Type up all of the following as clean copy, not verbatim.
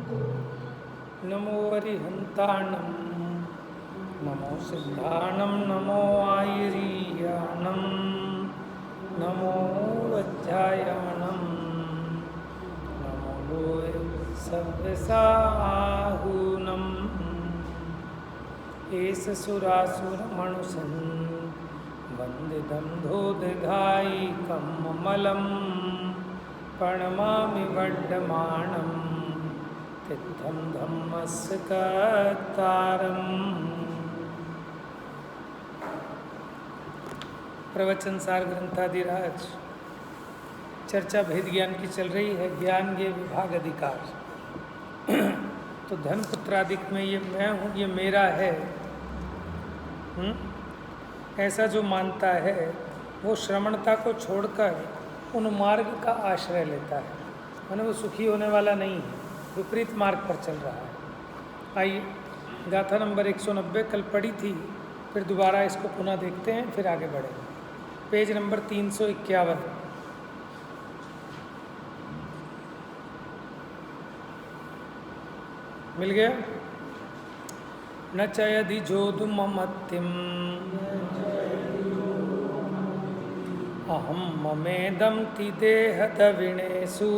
नमो अरिहन्ताणं नमो सिद्धाणं नमो आयरीयाणं नमो वज्रायाणं नमो लोय सव्यसाहूनम् एष सुरासुरमणुसं वन्दितं धोदधायिकं ममलं प्रणमामि वर्धमानं तीर्थं धम्मस्य कर्तारम्। प्रवचन सार ग्रंथाधिराज चर्चा भेद ज्ञान की चल रही है। ज्ञान ये विभाग अधिकार। तो धन पुत्रादिक में ये मैं हूँ, ये मेरा है, ऐसा जो मानता है वो श्रमणता को छोड़कर उन मार्ग का आश्रय लेता है, माने वो सुखी होने वाला नहीं है, विपरीत मार्ग पर चल रहा है। आइए गाथा नंबर 190 कल पढ़ी थी, फिर दोबारा इसको पुनः देखते हैं, फिर आगे बढ़ेंगे। Page number 351। मिल गया? न चयदि जोदुममत्तिम् अहं ममेदं ति देहदविणेषु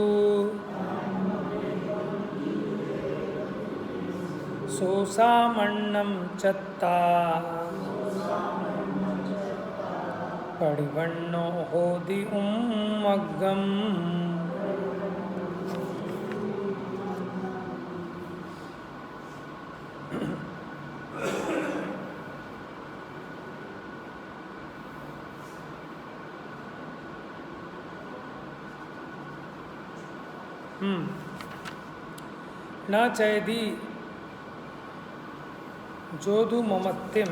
सोऽसामन्नं चत्ता पडिवन्नो होदि उम्मग्गम्। न चैदी जोदु ममत्तिम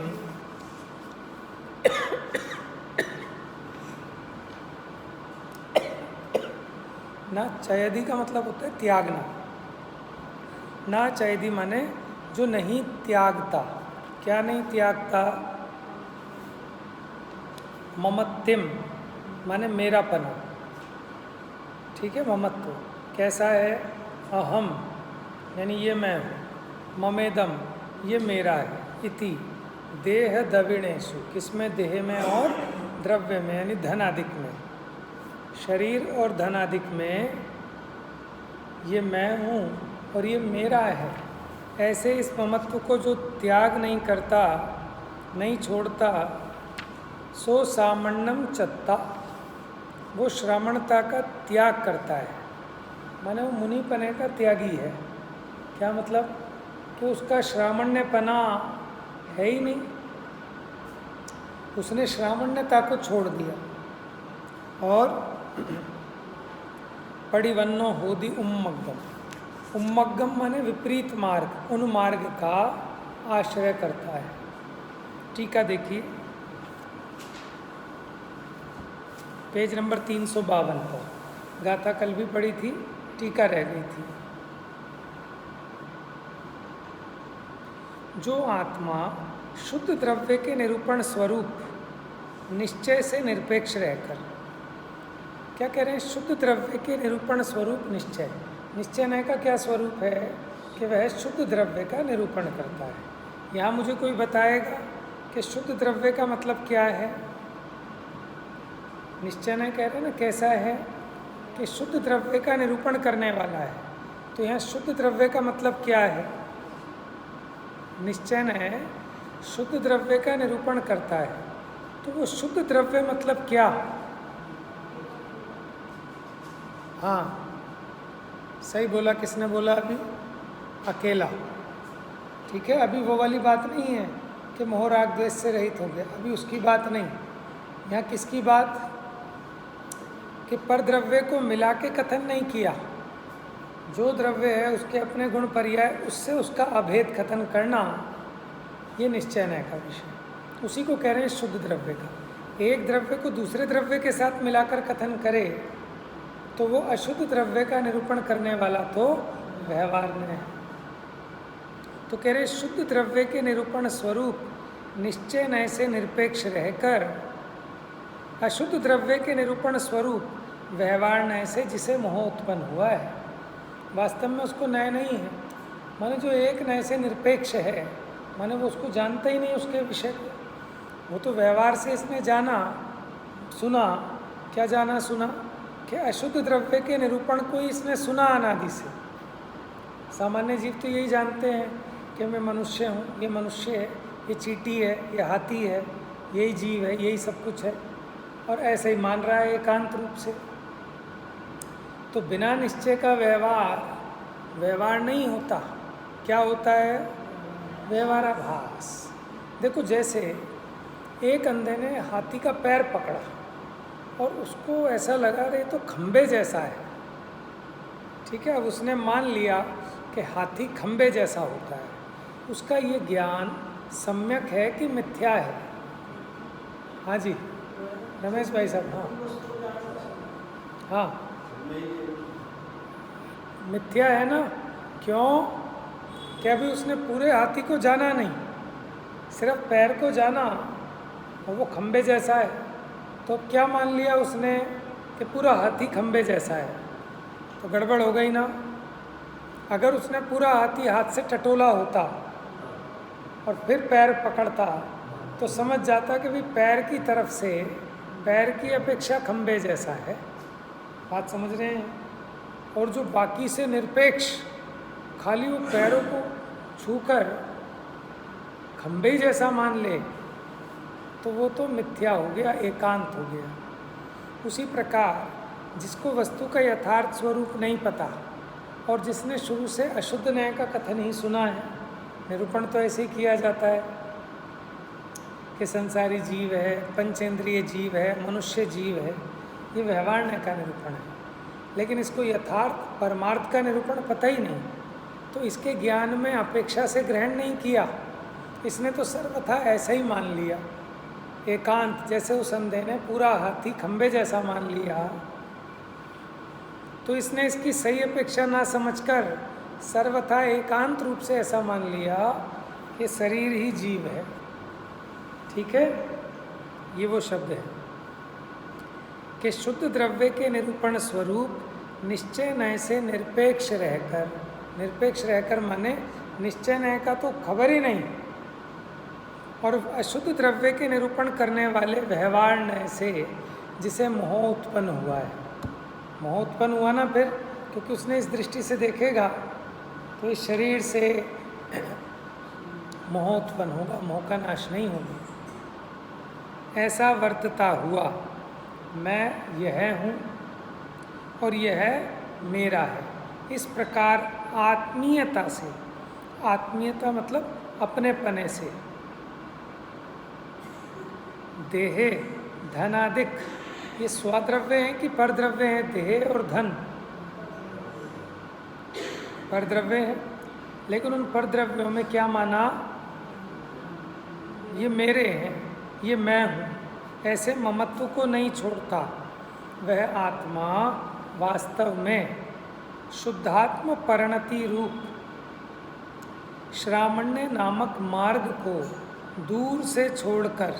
न चयदी का मतलब होता है त्यागना। न चयदी माने जो नहीं त्यागता। क्या नहीं त्यागता? ममत्तिम माने मेरापना। ठीक है, ममत्व कैसा है? अहम यानी ये मैं हूँ, ममेदम ये मेरा है, इति देह दविणेषु किसमें? देह में और द्रव्य में यानी धनादिक में, शरीर और धनादिक में ये मैं हूँ और ये मेरा है। ऐसे इस ममत्व को जो त्याग नहीं करता, नहीं छोड़ता, सो सामन्नम चत्ता वो श्रामणता का त्याग करता है, माने वो मुनिपने का त्यागी है। क्या मतलब? कि उसका श्रामण्यपना है ही नहीं, उसने श्रामण्यता को छोड़ दिया और पडिवन्नो होदि उम्मग्गम। उम्मग्गम माने विपरीत मार्ग, उन मार्ग का आश्रय करता है। टीका देखिए पेज नंबर 352 पर। गाथा कल भी पढ़ी थी, टीका रह गई थी। जो आत्मा शुद्ध द्रव्य के निरूपण स्वरूप निश्चय से निरपेक्ष रहकर, क्या कह रहे हैं? शुद्ध द्रव्य के निरूपण स्वरूप निश्चय। निश्चय का क्या स्वरूप है? कि वह शुद्ध द्रव्य का निरूपण करता है। यहाँ मुझे कोई बताएगा कि शुद्ध द्रव्य का मतलब क्या है? निश्चय कह रहे हैं ना, कैसा है? कि शुद्ध द्रव्य का निरूपण करने वाला है। तो यहाँ शुद्ध द्रव्य का मतलब क्या है? निश्चय शुद्ध द्रव्य का निरूपण करता है, तो वो शुद्ध द्रव्य मतलब क्या? हाँ सही बोला। किसने बोला अभी? अकेला। ठीक है, अभी वो वाली बात नहीं है कि मोह राग द्वेष से रहित हो गया, अभी उसकी बात नहीं। यहाँ किसकी बात? कि पर द्रव्य को मिला के कथन नहीं किया। जो द्रव्य है उसके अपने गुण पर्याय, उससे उसका अभेद कथन करना, ये निश्चय का विषय। उसी को कह रहे हैं शुद्ध द्रव्य का। एक द्रव्य को दूसरे द्रव्य के साथ मिलाकर कथन करे तो वो अशुद्ध द्रव्य का निरूपण करने वाला तो व्यवहार में है। तो कह रहे शुद्ध द्रव्य के निरूपण स्वरूप निश्चय नय से निरपेक्ष रहकर अशुद्ध द्रव्य के निरूपण स्वरूप व्यवहार नय से जिसे मोह उत्पन्न हुआ है, वास्तव में उसको नय नहीं है, माने जो एक नए से निरपेक्ष है, माने वो उसको जानता ही नहीं उसके विषय को, वो तो व्यवहार से इसने जाना सुना। क्या जाना सुना? कि अशुद्ध द्रव्य के निरूपण को ही इसने सुना अनादि से। सामान्य जीव तो यही जानते हैं कि मैं मनुष्य हूँ, ये मनुष्य है, ये चींटी है, ये हाथी है, यही जीव है, यही सब कुछ है, और ऐसे ही मान रहा है एकांत रूप से। तो बिना निश्चय का व्यवहार नहीं होता। क्या होता है? व्यवहाराभास। देखो, जैसे एक अंधे ने हाथी का पैर पकड़ा और उसको ऐसा लगा रहे तो खंबे जैसा है, ठीक है। अब उसने मान लिया कि हाथी खंबे जैसा होता है। उसका ये ज्ञान सम्यक है कि मिथ्या है? हाँ जी, रमेश भाई साहब। हाँ हाँ, मिथ्या है ना। क्यों? क्या भी उसने पूरे हाथी को जाना नहीं, सिर्फ पैर को जाना और वो खंबे जैसा है। तो क्या मान लिया उसने कि पूरा हाथी खंबे जैसा है? तो गड़बड़ हो गई ना। अगर उसने पूरा हाथी हाथ से टटोला होता और फिर पैर पकड़ता तो समझ जाता कि भाई पैर की तरफ से पैर की अपेक्षा खंबे जैसा है। बात समझ रहे हैं? और जो बाकी से निरपेक्ष खाली वो पैरों को छूकर खंबे ही जैसा मान ले तो वो तो मिथ्या हो गया, एकांत हो गया। उसी प्रकार जिसको वस्तु का यथार्थ स्वरूप नहीं पता और जिसने शुरू से अशुद्ध न्याय का कथन ही सुना है, निरूपण तो ऐसे ही किया जाता है कि संसारी जीव है, पंचेंद्रिय जीव है, मनुष्य जीव है, ये व्यवहार न्याय का निरूपण है। लेकिन इसको यथार्थ परमार्थ का निरूपण पता ही नहीं, तो इसके ज्ञान में अपेक्षा से ग्रहण नहीं किया, इसने तो सर्वथा ऐसा ही मान लिया एकांत। जैसे उस अंधे ने पूरा हाथी खंबे जैसा मान लिया, तो इसने इसकी सही अपेक्षा ना समझकर सर्वथा एकांत रूप से ऐसा मान लिया कि शरीर ही जीव है। ठीक है, ये वो शब्द है कि शुद्ध द्रव्य के निरूपण स्वरूप निश्चय नय से निरपेक्ष रहकर माने निश्चय नय का तो खबर ही नहीं, और अशुद्ध द्रव्य के निरूपण करने वाले व्यवहार नय से जिसे मोह उत्पन्न हुआ है। मोह उत्पन्न हुआ ना फिर, क्योंकि उसने इस दृष्टि से देखेगा तो इस शरीर से मोह उत्पन्न होगा, मोह का नाश नहीं होगा। ऐसा वर्तता हुआ मैं यह हूँ और यह मेरा है, इस प्रकार आत्मीयता से, आत्मीयता मतलब अपने पने से, देहे धनादिक, ये स्वद्रव्य हैं कि परद्रव्य हैं? देह और धन परद्रव्य हैं, लेकिन उन परद्रव्यों में क्या माना? ये मेरे हैं, ये मैं हूँ, ऐसे ममत्व को नहीं छोड़ता। वह आत्मा वास्तव में शुद्धात्म परिणति रूप श्रामण्य नामक मार्ग को दूर से छोड़कर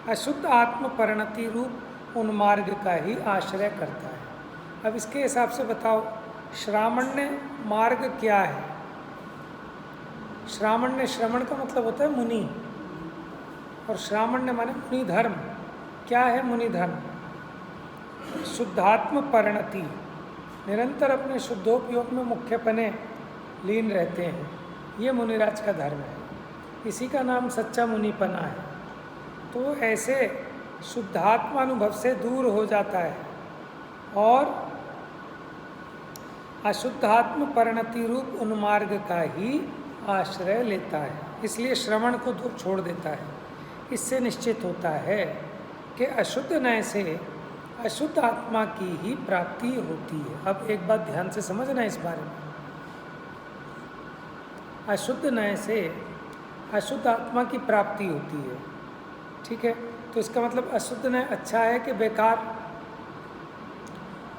अशुद्ध आत्म परिणति रूप उन मार्ग का ही आश्रय करता है। अब इसके हिसाब से बताओ, श्रामण्य मार्ग क्या है? श्रामण्य, श्रवण का मतलब होता है मुनि, और श्रामण्य माने मुनि धर्म। क्या है मुनि धर्म? शुद्धात्म परिणति, निरंतर अपने शुद्धोपयोग में मुख्यपने लीन रहते हैं, ये मुनिराज का धर्म है। इसी का नाम सच्चा मुनिपना है। तो ऐसे शुद्धात्मानुभव से दूर हो जाता है और अशुद्धात्म परिणति रूप उन मार्ग का ही आश्रय लेता है। इसलिए श्रवण को दूर छोड़ देता है। इससे निश्चित होता है कि अशुद्ध नय से अशुद्ध आत्मा की ही प्राप्ति होती है। अब एक बात ध्यान से समझना इस बारे में, अशुद्ध नय से अशुद्ध आत्मा की प्राप्ति होती है। ठीक है, तो इसका मतलब अशुद्ध नय अच्छा है कि बेकार?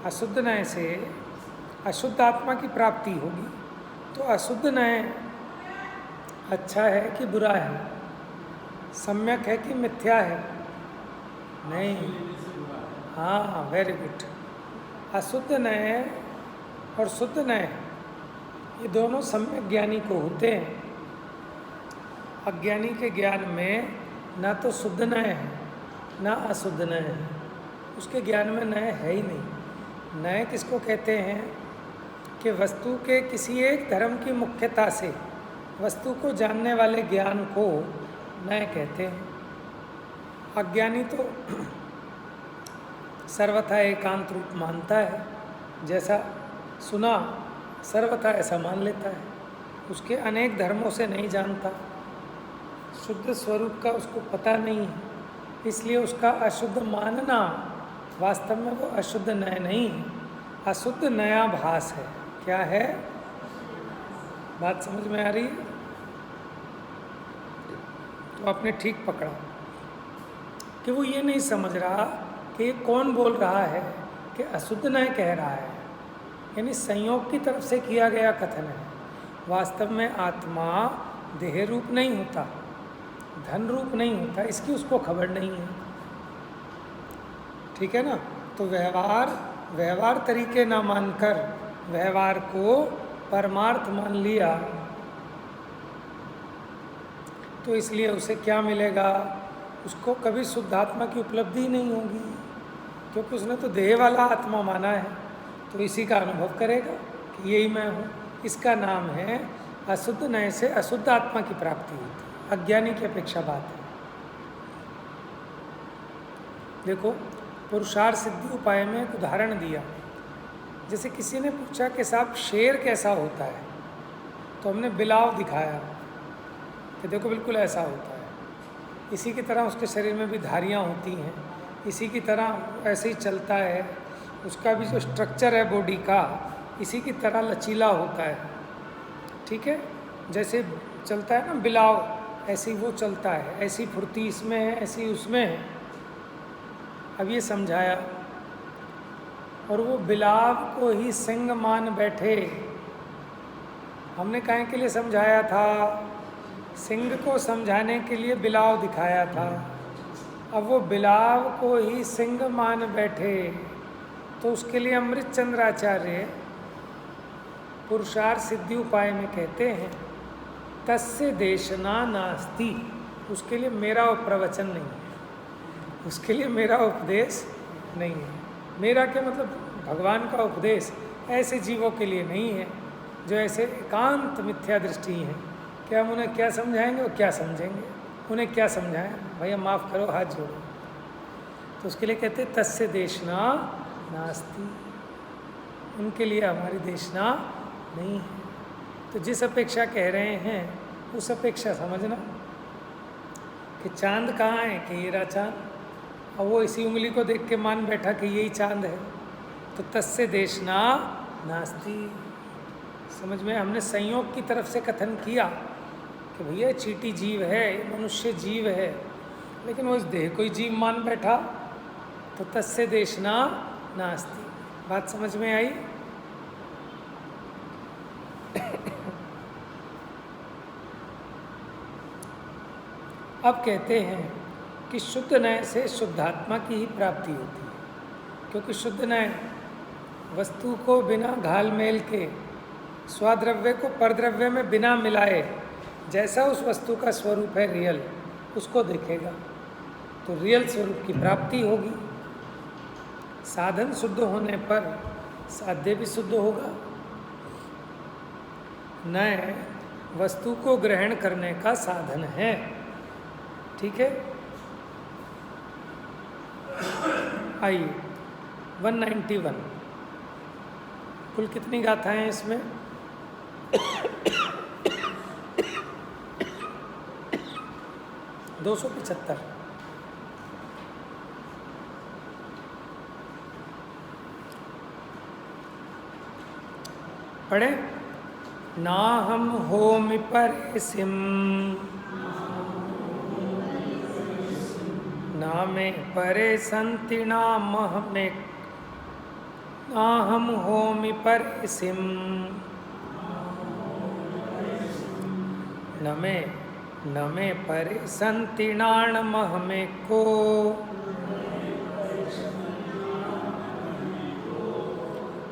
अशुद्ध नय से अशुद्ध आत्मा की प्राप्ति होगी, तो अशुद्ध नय अच्छा है कि बुरा है? सम्यक है कि मिथ्या है? नहीं, हाँ, वेरी गुड। अशुद्ध नय और शुद्ध नय ये दोनों सम्यक ज्ञानी को होते हैं। अज्ञानी के ज्ञान में ना तो शुद्ध नय है ना अशुद्ध नय है, उसके ज्ञान में नय है ही नहीं। नय किसको कहते हैं कि वस्तु के किसी एक धर्म की मुख्यता से वस्तु को जानने वाले ज्ञान को नय कहते हैं। अज्ञानी तो सर्वथा एकांत रूप मानता है, जैसा सुना सर्वथा ऐसा मान लेता है, उसके अनेक धर्मों से नहीं जानता, शुद्ध स्वरूप का उसको पता नहीं है, इसलिए उसका अशुद्ध मानना वास्तव में वो अशुद्ध नय नहीं है, अशुद्ध नया भास है। क्या है? बात समझ में आ रही है? तो आपने ठीक पकड़ा कि वो ये नहीं समझ रहा कि कौन बोल रहा है कि अशुद्ध नय कह रहा है, यानी संयोग की तरफ से किया गया कथन है। वास्तव में आत्मा देह रूप नहीं होता, धन रूप नहीं होता, इसकी उसको खबर नहीं है। ठीक है ना? तो व्यवहार तरीके ना मानकर व्यवहार को परमार्थ मान लिया, तो इसलिए उसे क्या मिलेगा? उसको कभी शुद्धात्मा की उपलब्धि नहीं होगी, क्योंकि उसने तो देह वाला आत्मा माना है, तो इसी का अनुभव करेगा कि यही मैं हूँ। इसका नाम है अशुद्ध नय से अशुद्ध आत्मा की प्राप्ति होती है। अज्ञानी की अपेक्षा बात है। देखो, पुरुषार्थ सिद्धि उपाय में एक उदाहरण दिया। जैसे किसी ने पूछा कि साहब शेर कैसा होता है, तो हमने बिलाव दिखाया कि देखो बिल्कुल ऐसा होता है, इसी की तरह उसके शरीर में भी धारियाँ होती हैं, इसी की तरह ऐसे ही चलता है, उसका भी जो स्ट्रक्चर है बॉडी का इसी की तरह लचीला होता है। ठीक है? जैसे चलता है ना बिलाव, ऐसे ही वो चलता है, ऐसी फुर्ती इसमें है, ऐसी उसमें है। अब ये समझाया, और वो बिलाव को ही सिंह मान बैठे। हमने काहे के लिए समझाया था? सिंह को समझाने के लिए बिलाव दिखाया था। अब वो बिलाव को ही सिंह मान बैठे, तो उसके लिए अमृत चंद्राचार्य पुरुषार्थ सिद्धि उपाय में कहते हैं तस्य देशना नास्ति। उसके लिए मेरा प्रवचन नहीं है, उसके लिए मेरा उपदेश नहीं है। मेरा क्या मतलब? भगवान का उपदेश ऐसे जीवों के लिए नहीं है जो ऐसे एकांत मिथ्या दृष्टि हैं कि हम उन्हें क्या समझाएंगे और क्या समझेंगे, उन्हें क्या समझाएं? भैया माफ़ करो, हाथ जोड़ो। तो उसके लिए कहते तस्य देशना नास्ति, उनके लिए हमारी देशना नहीं है। तो जिस अपेक्षा कह रहे हैं उस अपेक्षा समझना कि चांद कहाँ है, कि ये रहा चांद, और वो इसी उंगली को देख के मान बैठा कि यही चांद है। तो तस्य देशना नास्ति। समझ में? हमने संयोग की तरफ से कथन किया कि भैया चींटी जीव है, मनुष्य जीव है, लेकिन वो इस देह को ही जीव मान बैठा, तो तस्य देशना नास्ति। बात समझ में आई? अब कहते हैं कि शुद्ध नय से शुद्धात्मा की ही प्राप्ति होती है, क्योंकि शुद्ध नय वस्तु को बिना घाल मेल के स्वाद्रव्य को परद्रव्य में बिना मिलाए जैसा उस वस्तु का स्वरूप है रियल, उसको देखेगा, तो रियल स्वरूप की प्राप्ति होगी। साधन शुद्ध होने पर साध्य भी शुद्ध होगा। नय वस्तु को ग्रहण करने का साधन है। ठीक है? आइए 191, कुल कितनी गाथाएं हैं इसमें? 275। पढ़े? ना हम होमि परेसिम ना में परे संति नाम हमें, ना हम होमि परेसिम न में परे संति नाम हमें को,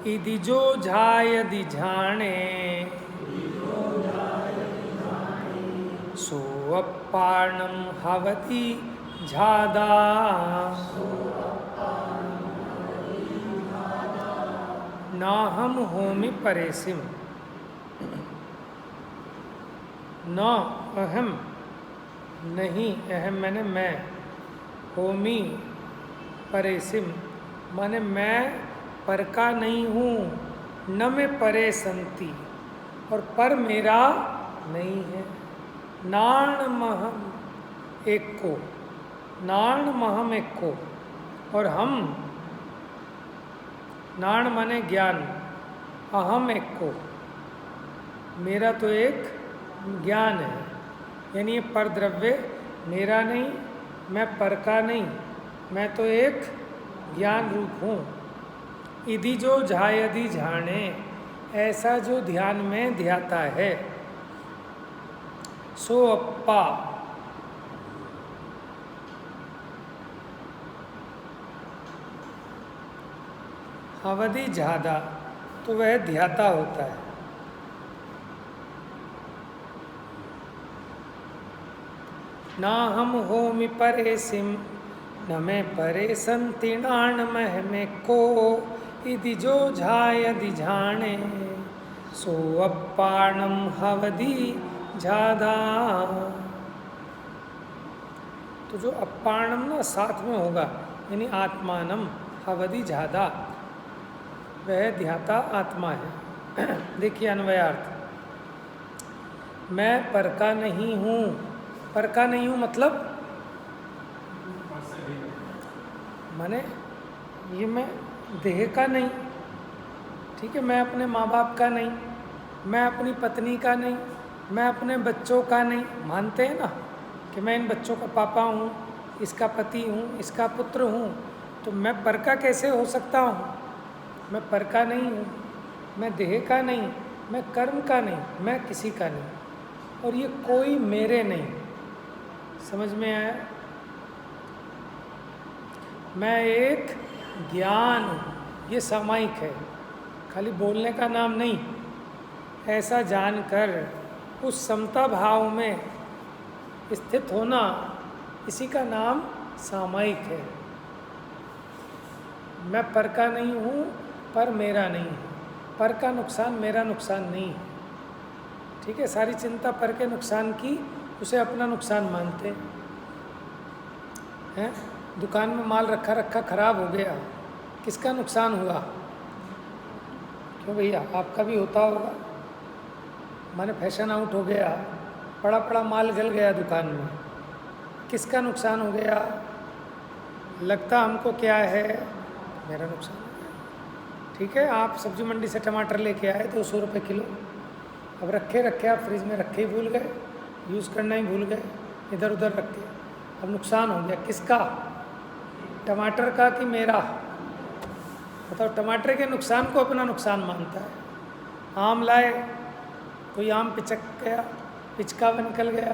इदि जो झायदि झाणे सोऽप्पाणं हवति झादा नाहं होमि परेसिम। न अहम नहीं, अहम मैंने मैं, होमी परेसिम माने मैं पर का नहीं हूँ, न मैं परे संति और पर मेरा नहीं है। नाण महम एक को, नाण महम एक को और हम, नाण माने ज्ञान, अहम एक को, मेरा तो एक ज्ञान है, यानी ये पर द्रव्य मेरा नहीं, मैं पर का नहीं, मैं तो एक ज्ञान रूप हूँ। इधि जो झायधि झाणे, ऐसा जो ध्यान में ध्याता है। सो अप्पा अवधि ज्यादा, तो वह ध्याता होता है। ना हम होमि परेसिम न मैं परे संतिणाण मह में को, इधि जो झायधि झाणे सो अप्पाणम हवधि ज्यादा। तो जो अप्पाणम ना साथ में होगा, यानी आत्मानम हवधि ज्यादा, वह ध्याता आत्मा है। देखिए अन्वयार्थ, मैं पर का नहीं हूँ, पर का नहीं हूँ मतलब माने ये मैं देह का नहीं, ठीक है, मैं अपने माँ बाप का नहीं, मैं अपनी पत्नी का नहीं, मैं अपने बच्चों का नहीं। मानते हैं ना कि मैं इन बच्चों का पापा हूँ, इसका पति हूँ, इसका पुत्र हूँ, तो मैं पर का कैसे हो सकता हूँ? मैं पर का नहीं हूँ, मैं देह का नहीं, मैं कर्म का नहीं, मैं किसी का नहीं, और ये कोई मेरे नहीं। समझ में आया? मैं एक ज्ञान हूँ, ये सामायिक है, खाली बोलने का नाम नहीं। ऐसा जानकर उस समता भाव में स्थित होना, इसी का नाम सामायिक है। मैं पर का नहीं हूँ, पर मेरा नहीं है, पर का नुकसान मेरा नुकसान नहीं है, ठीक है। सारी चिंता पर के नुकसान की, उसे अपना नुकसान मानते हैं। दुकान में माल रखा रखा खराब हो गया, किसका नुकसान हुआ? क्यों भैया, आपका भी होता होगा। माने फैशन आउट हो गया, पड़ा पड़ा माल गल गया दुकान में, किसका नुकसान हो गया? लगता हमको क्या है, मेरा नुकसान हो गया। ठीक है, आप सब्जी मंडी से टमाटर लेके आए 200 रुपये किलो, अब रखे रखे आप फ्रिज में रखे ही भूल गए, यूज़ करना ही भूल गए, इधर उधर रख के, अब नुकसान हो गया। किसका? टमाटर का कि मेरा? बताओ। टमाटर के नुकसान को अपना नुकसान मानता है। आम लाए, कोई आम पिचक गया, पिचका निकल गया,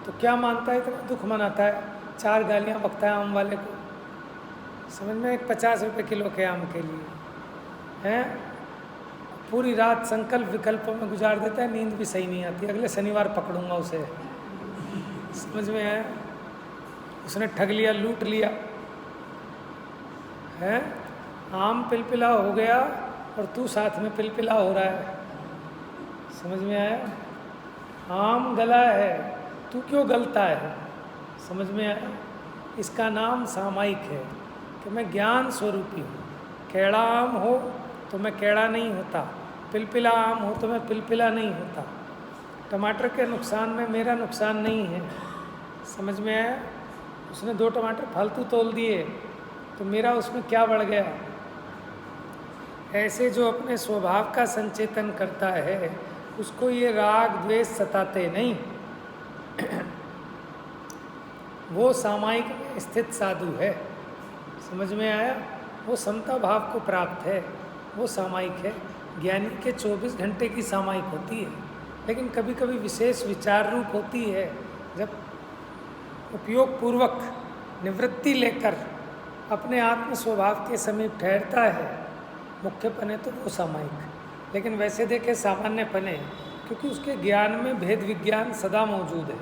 तो क्या मानता है? इतना दुख मनाता है, 4 गालियाँ बकता है आम वाले को। समझ में? 50 रुपये किलो के आम के लिए हैं, पूरी रात संकल्प विकल्पों में गुजार देता है, नींद भी सही नहीं आती, अगले शनिवार पकड़ूंगा उसे। समझ में आया? उसने ठग लिया, लूट लिया है। आम पिलपिला हो गया और तू साथ में पिलपिला हो रहा है। समझ में आया? आम गला है, तू क्यों गलता है? समझ में आया? इसका नाम सामायिक है कि मैं ज्ञान स्वरूपी हूँ। केड़ा आम हो तो मैं केड़ा नहीं होता, पिलपिला आम हो तो मैं पिलपिला नहीं होता। टमाटर के नुकसान में मेरा नुकसान नहीं है। समझ में आया? उसने 2 टमाटर फालतू तोल दिए तो मेरा उसमें क्या बढ़ गया? ऐसे जो अपने स्वभाव का संचेतन करता है, उसको ये राग द्वेष सताते नहीं। वो सामायिक में स्थित साधु है। समझ में आया? वो समता भाव को प्राप्त है, वो सामायिक है। ज्ञानी के 24 घंटे की सामायिक होती है, लेकिन कभी कभी विशेष विचार रूप होती है। जब उपयोग पूर्वक निवृत्ति लेकर अपने आत्म स्वभाव के समीप ठहरता है, मुख्य पने तो वो सामायिक। लेकिन वैसे देखे सामान्य पने क्योंकि उसके ज्ञान में भेद विज्ञान सदा मौजूद है।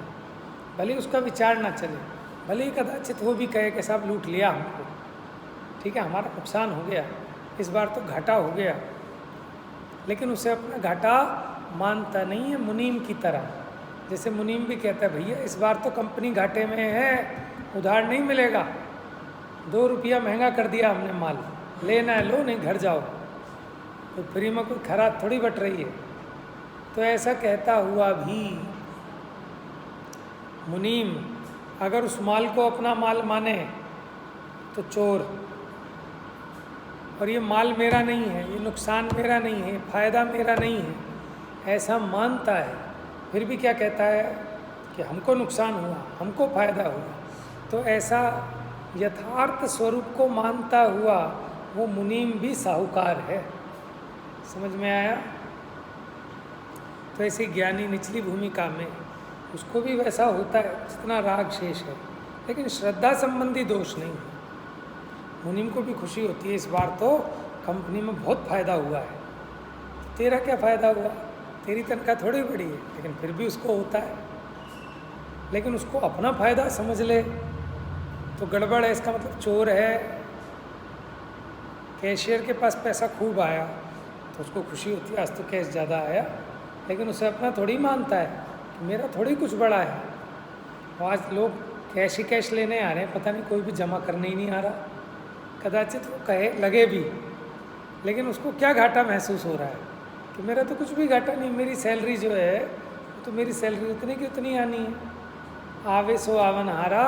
भले ही उसका विचार ना चले, भले ही कदाचित वो भी कहे कि साहब लूट लिया हमको, ठीक है, हमारा नुकसान हो गया, इस बार तो घाटा हो गया, लेकिन उसे अपना घाटा मानता नहीं है। मुनीम की तरह, जैसे मुनीम भी कहता है भैया इस बार तो कंपनी घाटे में है, उधार नहीं मिलेगा, 2 रुपया महंगा कर दिया हमने माल, लेना है लो, नहीं घर जाओ, तो फ्री में कोई खराब थोड़ी बट रही है। तो ऐसा कहता हुआ भी मुनीम अगर उस माल को अपना माल माने तो चोर, और ये माल मेरा नहीं है, ये नुकसान मेरा नहीं है, फ़ायदा मेरा नहीं है, ऐसा मानता है, फिर भी क्या कहता है कि हमको नुकसान हुआ, हमको फ़ायदा हुआ। तो ऐसा यथार्थ स्वरूप को मानता हुआ वो मुनीम भी साहूकार है। समझ में आया? तो ऐसे ज्ञानी निचली भूमिका में उसको भी वैसा होता है जितना राग शेष है, लेकिन श्रद्धा संबंधी दोष नहीं है। मुनीम को भी खुशी होती है, इस बार तो कंपनी में बहुत फ़ायदा हुआ है। तेरा क्या फ़ायदा हुआ, तेरी तनख्वाह थोड़ी बड़ी है, लेकिन फिर भी उसको होता है। लेकिन उसको अपना फ़ायदा समझ ले तो गड़बड़ है, इसका मतलब चोर है। कैशियर के पास पैसा खूब आया तो उसको खुशी होती है आज तो कैश ज़्यादा आया, लेकिन उसे अपना थोड़ी मानता है कि मेरा थोड़ी कुछ बड़ा है। और आज लोग कैश ही कैश लेने आ रहे हैं, पता नहीं कोई भी जमा करने ही नहीं आ रहा। कदाचित वो कहे लगे भी, लेकिन उसको क्या घाटा महसूस हो रहा है कि मेरा तो कुछ भी घाटा नहीं, मेरी सैलरी जो है तो मेरी सैलरी उतनी की उतनी आनी है। आवे सो आवन हारा,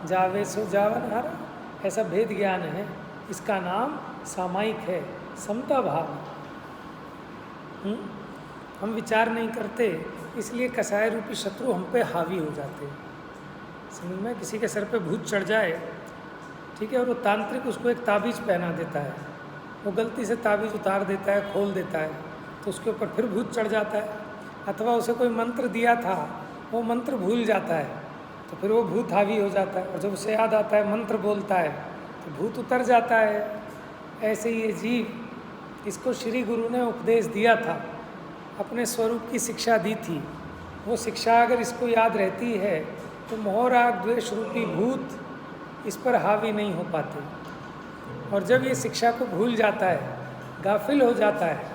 जावे सो जावन हारा, ऐसा भेद ज्ञान है। इसका नाम सामायिक है, समता भाव। हम विचार नहीं करते, इसलिए कसाय रूपी शत्रु हम पे हावी हो जाते हैं। समझ में? किसी के सर पे भूत चढ़ जाए, ठीक है, और वो तांत्रिक उसको एक ताबीज़ पहना देता है, वो गलती से ताबीज़ उतार देता है, खोल देता है, तो उसके ऊपर फिर भूत चढ़ जाता है। अथवा उसे कोई मंत्र दिया था, वो मंत्र भूल जाता है, तो फिर वो भूत हावी हो जाता है, और जब उसे याद आता है मंत्र बोलता है तो भूत उतर जाता है। ऐसे ये जीव, इसको श्री गुरु ने उपदेश दिया था, अपने स्वरूप की शिक्षा दी थी, वो शिक्षा अगर इसको याद रहती है तो मोह राग द्वेष रूपी भूत इस पर हावी नहीं हो पाते। और जब ये शिक्षा को भूल जाता है, गाफिल हो जाता है,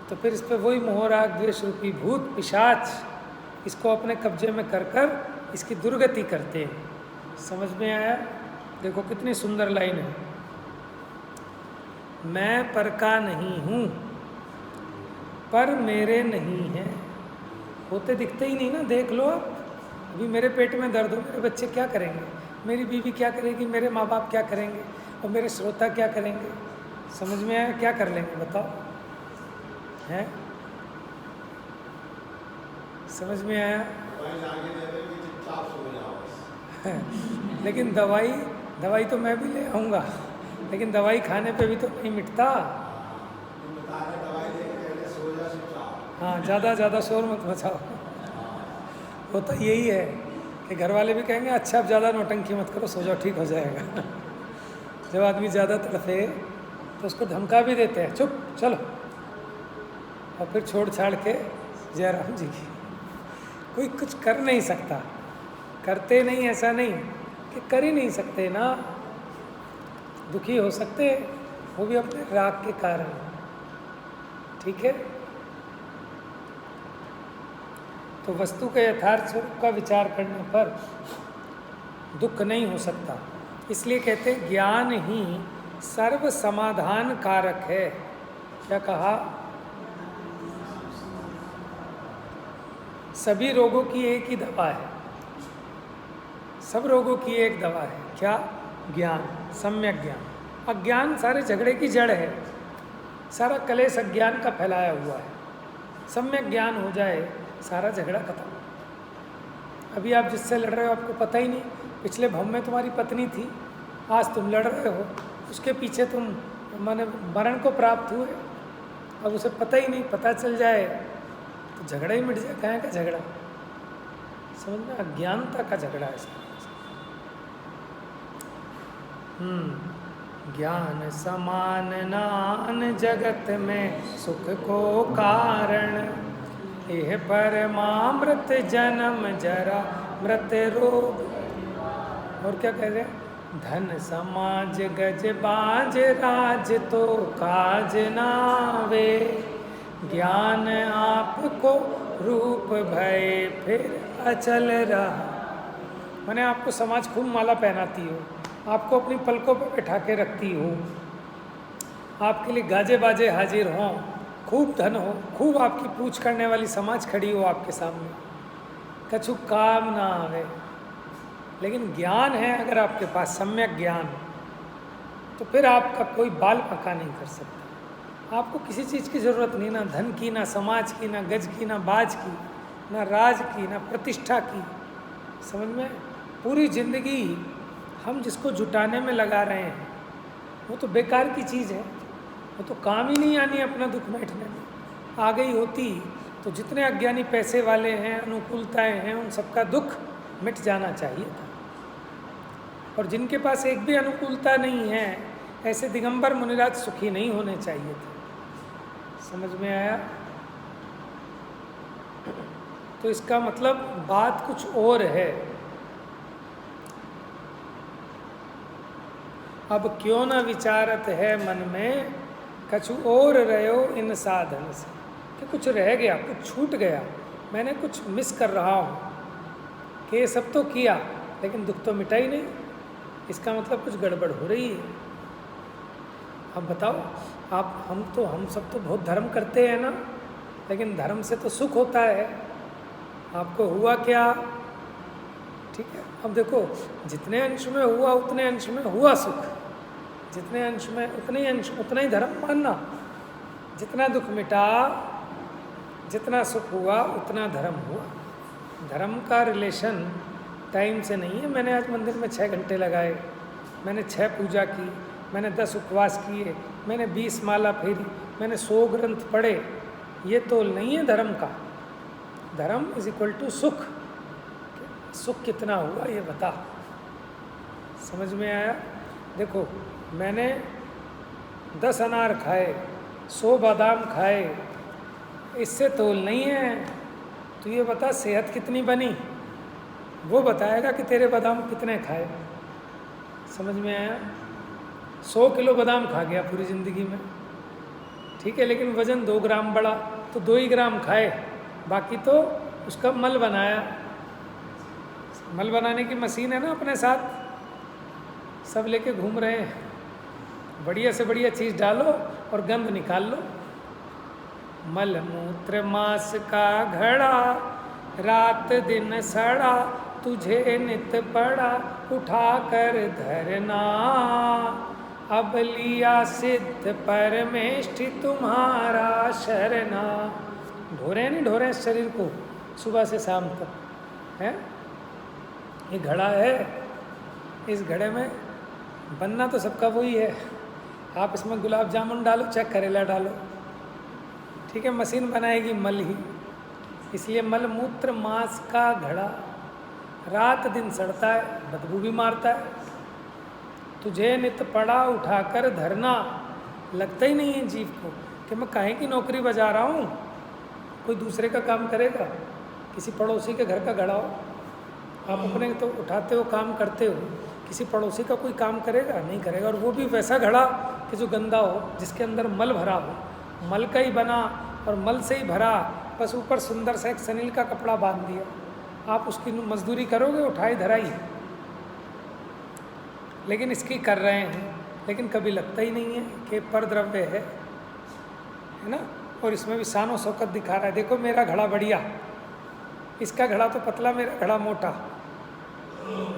तो फिर इस पर वही मोह राग द्वेष रूपी भूत पिशाच इसको अपने कब्जे में कर कर इसकी दुर्गति करते हैं। समझ में आया? देखो कितनी सुंदर लाइन है, मैं पर का नहीं हूँ पर मेरे नहीं है। होते दिखते ही नहीं ना, देख लो आप। अभी मेरे पेट में दर्द हो, मेरे बच्चे क्या करेंगे, मेरी बीवी क्या करेगी, मेरे माँ बाप क्या करेंगे, और मेरे श्रोता क्या करेंगे। समझ में आया? क्या कर लेंगे बताओ? हैं? समझ में आया? लेकिन दवाई तो मैं भी ले आऊँगा, लेकिन दवाई खाने पे भी तो नहीं मिटता। हाँ, ज़्यादा शोर मत मचाओ। होता यही है कि घर वाले भी कहेंगे अच्छा अब ज़्यादा नौटंकी मत करो, सो जाओ, ठीक हो जाएगा। जब आदमी ज़्यादा तड़फे तो उसको धमका भी देते हैं, चुप चलो, और फिर छोड़ छाड़ के जयराम जी की। कोई कुछ कर नहीं सकता, करते नहीं, ऐसा नहीं कि कर ही नहीं सकते ना, दुखी हो सकते, वो भी अपने राग के कारण। ठीक है, तो वस्तु के यथार्थ स्वरूप का विचार करने पर दुख नहीं हो सकता। इसलिए कहते हैं ज्ञान ही सर्व समाधान कारक है। क्या कहा? सभी रोगों की एक ही दवा है, सब रोगों की एक दवा है। क्या? ज्ञान, सम्यक ज्ञान। अज्ञान सारे झगड़े की जड़ है, सारा कलेश अज्ञान का फैलाया हुआ है। सम्यक ज्ञान हो जाए, सारा झगड़ा खत्म। अभी आप जिससे लड़ रहे हो आपको पता ही नहीं, पिछले भव में तुम्हारी पत्नी थी, आज तुम लड़ रहे हो, उसके पीछे तुम माने मरण को प्राप्त हुए, अब उसे पता ही नहीं, पता चल जाए तो झगड़ा ही मिट जाए। कहाँ का झगड़ा? समझ में? अज्ञानता का झगड़ा है। ज्ञान समान नान जगत में सुख को कारण, यह परमामृत जन्म जरा मृत रोग। और क्या कह रहे हैं? धन समाज गज बाज राज तो काज नावे, ज्ञान आपको रूप भय फिर अचल रहा। मैंने आपको समाज खूब माला पहनाती हो, आपको अपनी पलकों पर बैठा के रखती हो, आपके लिए गाजे बाजे हाजिर हों, खूब धन हो, खूब आपकी पूछ करने वाली समाज खड़ी हो आपके सामने, कछु काम ना आवे। लेकिन ज्ञान है अगर आपके पास सम्यक ज्ञान, तो फिर आपका कोई बाल पका नहीं कर सकता। आपको किसी चीज़ की ज़रूरत नहीं, ना धन की, ना समाज की, ना गज की, ना बाज की, ना राज की, ना प्रतिष्ठा की। समझ में? पूरी जिंदगी हम जिसको जुटाने में लगा रहे हैं वो तो बेकार की चीज़ है, वो तो काम ही नहीं आनी अपना दुख मिटने में। आ गई होती तो जितने अज्ञानी पैसे वाले हैं, अनुकूलताएं हैं, उन सबका दुख मिट जाना चाहिए था। और जिनके पास एक भी अनुकूलता नहीं है, ऐसे दिगंबर मुनिराज सुखी नहीं होने चाहिए थे। समझ में आया? तो इसका मतलब बात कुछ और है। अब क्यों न विचारत है मन में, कछु और रहो इन साधन से। कि कुछ रह गया, कुछ छूट गया, मैंने कुछ मिस कर रहा हूँ, कि ये सब तो किया लेकिन दुख तो मिटा ही नहीं। इसका मतलब कुछ गड़बड़ हो रही है। अब बताओ, हम सब तो बहुत धर्म करते हैं ना, लेकिन धर्म से तो सुख होता है। आपको हुआ क्या? ठीक है, अब देखो, जितने अंश में हुआ उतने अंश में हुआ सुख, जितने अंश में उतना ही धर्म मानना। जितना दुख मिटा, जितना सुख हुआ उतना धर्म हुआ। धर्म का रिलेशन टाइम से नहीं है। मैंने आज मंदिर में 6 घंटे लगाए, मैंने 6 पूजा की, मैंने 10 उपवास किए, मैंने 20 माला फेरी, मैंने 100 ग्रंथ पढ़े, ये तोल नहीं है धर्म का। धर्म इज इक्वल टू सुख। सुख कितना हुआ ये बता। समझ में आया? देखो, मैंने 10 अनार खाए, 100 बादाम खाए, इससे तोल नहीं है। तो ये बता सेहत कितनी बनी, वो बताएगा कि तेरे बादाम कितने खाए। समझ में आया? 100 किलो बादाम खा गया पूरी ज़िंदगी में, ठीक है, लेकिन वज़न 2 ग्राम बढ़ा, तो 2 ही ग्राम खाए, बाकी तो उसका मल बनाया। मल बनाने की मशीन है ना अपने साथ, सब लेके घूम रहे हैं। बढ़िया से बढ़िया चीज़ डालो और गंद निकाल लो। मल मूत्र मास का घड़ा, रात दिन सड़ा, तुझे नित पड़ा उठा कर धरना। अब लिया सिद्ध परमेष्ठि तुम्हारा शरणा। ढोरे नहीं ढोरे इस शरीर को सुबह से शाम तक, है? ये घड़ा है, इस घड़े में बनना तो सबका वही है। आप इसमें गुलाब जामुन डालो चाहे करेला डालो, ठीक है, मशीन बनाएगी मल ही। इसलिए मल मूत्र मांस का घड़ा, रात दिन सड़ता है, बदबू भी मारता है। तुझे नित पड़ा उठाकर धरना। लगता ही नहीं है जीव को कि मैं काहे की नौकरी बजा रहा हूँ, कोई दूसरे का काम करेगा। किसी पड़ोसी के घर का घड़ा हो, आप अपने तो उठाते हो, काम करते हो, किसी पड़ोसी का कोई काम करेगा? नहीं करेगा। और वो भी वैसा घड़ा कि जो गंदा हो, जिसके अंदर मल भरा हो, मल का ही बना और मल से ही भरा, बस ऊपर सुंदर सा एक सनील का कपड़ा बांध दिया। आप उसकी मजदूरी करोगे, उठाई धराई, लेकिन इसकी कर रहे हैं, लेकिन कभी लगता ही नहीं है कि पर द्रव्य है ना। और इसमें भी शानो शौकत दिखा रहा है, देखो मेरा घड़ा बढ़िया, इसका घड़ा तो पतला, मेरा घड़ा मोटा,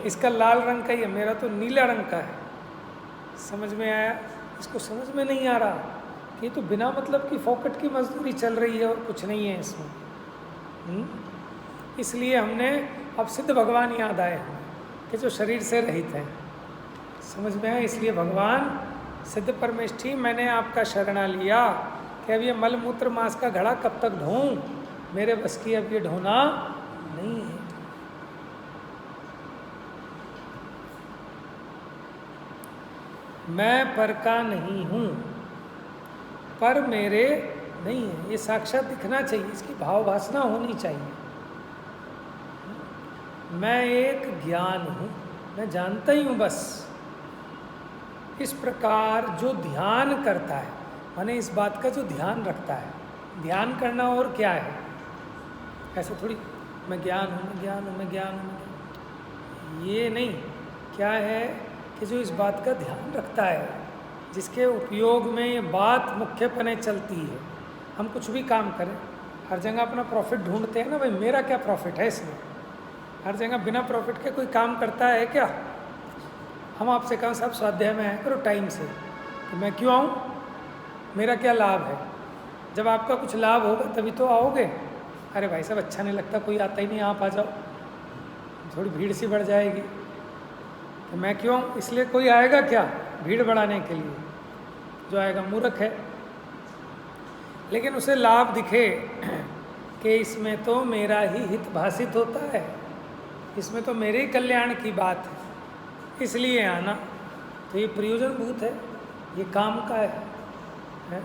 इसका लाल रंग का ही है, मेरा तो नीला रंग का है। समझ में आया? इसको समझ में नहीं आ रहा कि ये तो बिना मतलब की फोकट की मजदूरी चल रही है और कुछ नहीं है इसमें। इसलिए हमने अब सिद्ध भगवान याद आए हैं कि जो शरीर से रहित हैं। समझ में आया? इसलिए भगवान सिद्ध परमेष्ठी, मैंने आपका शरणा लिया कि अब ये मल मूत्र मांस का घड़ा कब तक ढोऊं, मेरे बस की अब ये ढोना नहीं है। मैं पर का नहीं हूँ, पर मेरे नहीं है, ये साक्षात दिखना चाहिए, इसकी भावभासना होनी चाहिए। मैं एक ज्ञान हूँ, मैं जानता ही हूँ बस। इस प्रकार जो ध्यान करता है, माने इस बात का जो ध्यान रखता है, ध्यान करना और क्या है, ऐसे थोड़ी मैं ज्ञान हूँ, मैं ज्ञान हूँ, मैं ज्ञान हूँ, मैं ज्ञान, ये नहीं। क्या है कि जो इस बात का ध्यान रखता है, जिसके उपयोग में ये बात मुख्यपने चलती है। हम कुछ भी काम करें, हर जगह अपना प्रॉफिट ढूंढते हैं ना, भाई मेरा क्या प्रॉफिट है इसमें। हर जगह बिना प्रॉफिट के कोई काम करता है क्या? हम आपसे कहें साहब स्वाध्याय में आया करो टाइम से, तो मैं क्यों आऊँ, मेरा क्या लाभ है? जब आपका कुछ लाभ होगा तभी तो आओगे। अरे भाई साहब अच्छा नहीं लगता, कोई आता ही नहीं, आप आ जाओ, थोड़ी भीड़ सी बढ़ जाएगी, तो मैं क्यों आऊँ? इसलिए कोई आएगा क्या भीड़ बढ़ाने के लिए? जो आएगा मूर्ख है। लेकिन उसे लाभ दिखे कि इसमें तो मेरा ही हित भाषित होता है, इसमें तो मेरे ही कल्याण की बात है, इसलिए आना, तो ये प्रयोजनभूत है, ये काम का है?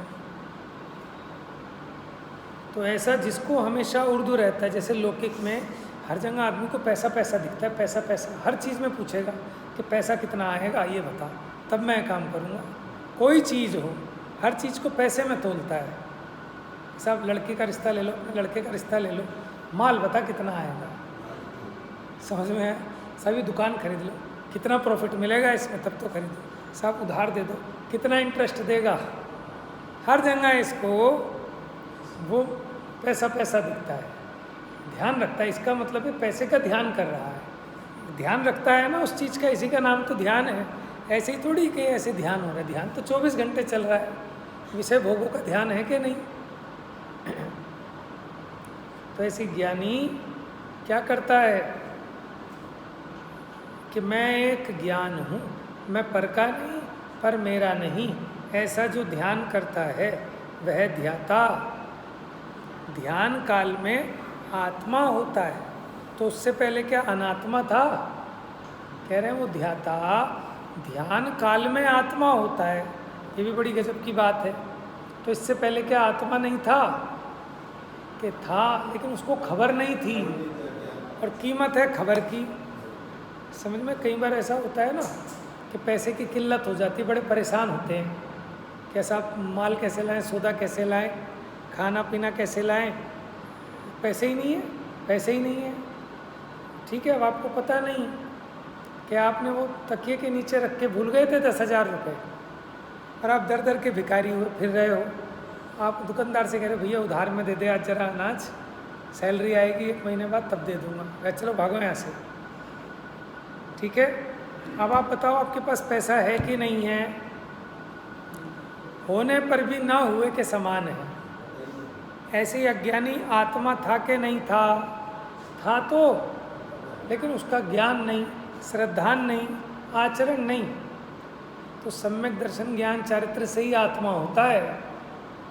तो ऐसा जिसको हमेशा उर्दू रहता है, जैसे लौकिक में हर जगह आदमी को पैसा पैसा दिखता है, पैसा पैसा, हर चीज़ में पूछेगा कि पैसा कितना आएगा ये बता, तब मैं काम करूँगा। कोई चीज़ हो, हर चीज़ को पैसे में तोलता है। साहब लड़की का रिश्ता ले लो, लड़के का रिश्ता ले लो, माल बता कितना आएगा, समझ में है? सभी दुकान खरीद लो, कितना प्रॉफिट मिलेगा इसमें, तब तो खरीदो। साहब उधार दे दो, कितना इंटरेस्ट देगा, हर जगह इसको वो पैसा पैसा दिखता है। ध्यान रखता है, इसका मतलब है पैसे का ध्यान कर रहा है, ध्यान रखता है ना उस चीज़ का, इसी का नाम तो ध्यान है। ऐसे ही थोड़ी कि ऐसे ध्यान हो रहा है, ध्यान तो 24 घंटे चल रहा है। विषय भोगों का ध्यान है कि नहीं? तो ऐसी ज्ञानी क्या करता है कि मैं एक ज्ञान हूँ, मैं पर का नहीं, पर मेरा नहीं, ऐसा जो ध्यान करता है वह ध्याता ध्यान काल में आत्मा होता है। तो उससे पहले क्या अनात्मा था? कह रहे हैं वो ध्याता ध्यान काल में आत्मा होता है, ये भी बड़ी गजब की बात है। तो इससे पहले क्या आत्मा नहीं था? कि था, लेकिन उसको खबर नहीं थी, और कीमत है खबर की। समझ में? कई बार ऐसा होता है ना कि पैसे की किल्लत हो जाती है, बड़े परेशान होते हैं, कैसा माल कैसे लाएं, सौदा कैसे लाएं, खाना पीना कैसे लाएं, पैसे ही नहीं है, पैसे ही नहीं है। ठीक है, अब आपको पता नहीं कि आपने वो तकिए के नीचे रख के भूल गए थे 10,000 रुपये, और आप दर दर के भिखारी हुए फिर रहे हो। आप दुकानदार से कह रहे भैया उधार में दे दे आज जरा अनाज, सैलरी आएगी 1 महीने बाद तब दे दूँगा। कह चलो भागो यहाँ से। ठीक है, अब आप बताओ आपके पास पैसा है कि नहीं है? होने पर भी ना हुए के समान है। ऐसे ही अज्ञानी आत्मा था कि नहीं था? था तो, लेकिन उसका ज्ञान नहीं, श्रद्धा नहीं, आचरण नहीं। तो सम्यक दर्शन ज्ञान चारित्र से ही आत्मा होता है।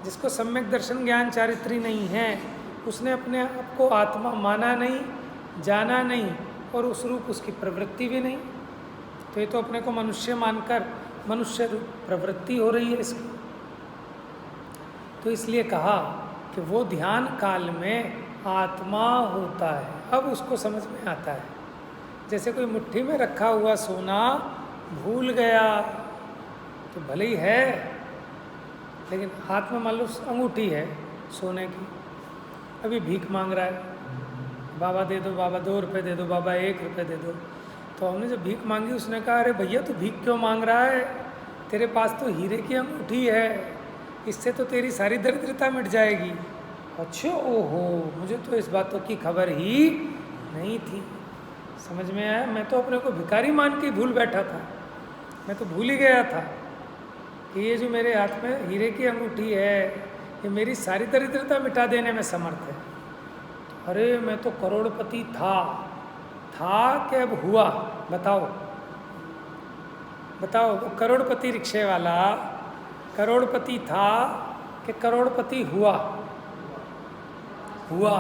जिसको सम्यक दर्शन ज्ञान चारित्री नहीं है, उसने अपने आप को आत्मा माना नहीं, जाना नहीं, और उस रूप उसकी प्रवृत्ति भी नहीं। तो ये तो अपने को मनुष्य मानकर मनुष्य रूप प्रवृत्ति हो रही है इसकी। तो इसलिए कहा कि वो ध्यान काल में आत्मा होता है। अब उसको समझ में आता है। जैसे कोई मुट्ठी में रखा हुआ सोना भूल गया तो भले ही है, लेकिन हाथ में मान लो अंगूठी है सोने की, अभी भीख मांग रहा है, बाबा दे दो, बाबा 2 रुपये दे दो, बाबा 1 रुपये दे दो। तो हमने जब भीख मांगी, उसने कहा अरे भैया तू भीख क्यों मांग रहा है, तेरे पास तो हीरे की अंगूठी है, इससे तो तेरी सारी दरिद्रता मिट जाएगी। अच्छा, ओहो, मुझे तो इस बातों की खबर ही नहीं थी। समझ में आया? मैं तो अपने को भिखारी मान के भूल बैठा था, मैं तो भूल ही गया था कि ये जो मेरे हाथ में हीरे की अंगूठी है ये मेरी सारी दरिद्रता मिटा देने में समर्थ है। अरे मैं तो करोड़पति था कि अब हुआ? बताओ बताओ, वो करोड़पति रिक्शे वाला करोड़पति था कि करोड़पति हुआ? हुआ।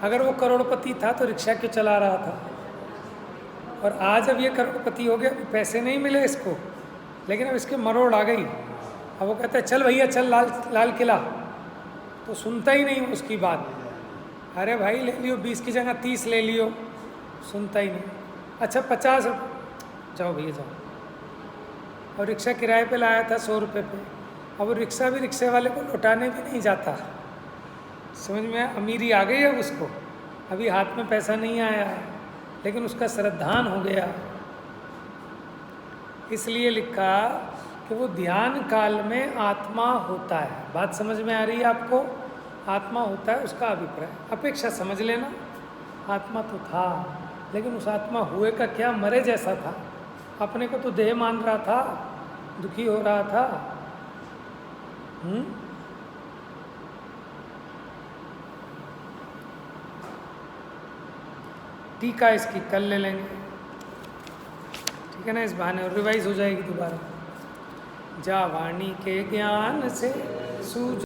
अगर वो करोड़पति था तो रिक्शा क्यों चला रहा था? और आज अब ये करोड़पति हो गया, पैसे नहीं मिले इसको, लेकिन अब इसके मरोड़ आ गई। अब वो कहता है चल भैया चल लाल किला, वो सुनता ही नहीं उसकी बात। अरे भाई ले लियो 20 की जगह 30 ले लियो, सुनता ही नहीं। अच्छा 50 रुपये, जाओ भैया जाओ। और रिक्शा किराए पे लाया था 100 रुपये पे, अब वो रिक्शा भी रिक्शे वाले को लौटाने भी नहीं जाता। समझ में अमीरी आ गई है उसको, अभी हाथ में पैसा नहीं आया है, लेकिन उसका श्रद्धान हो गया। इसलिए लिखा कि वो ध्यान काल में आत्मा होता है। बात समझ में आ रही है आपको? आत्मा होता है, उसका अभिप्राय अपेक्षा समझ लेना। आत्मा तो था, लेकिन उस आत्मा हुए का क्या, मरे जैसा था। अपने को तो देह मान रहा था, दुखी हो रहा था। टीका इसकी कल ले लेंगे, ठीक है ना, इस बहाने और रिवाइज हो जाएगी दोबारा। जा वाणी के ज्ञान से सूझ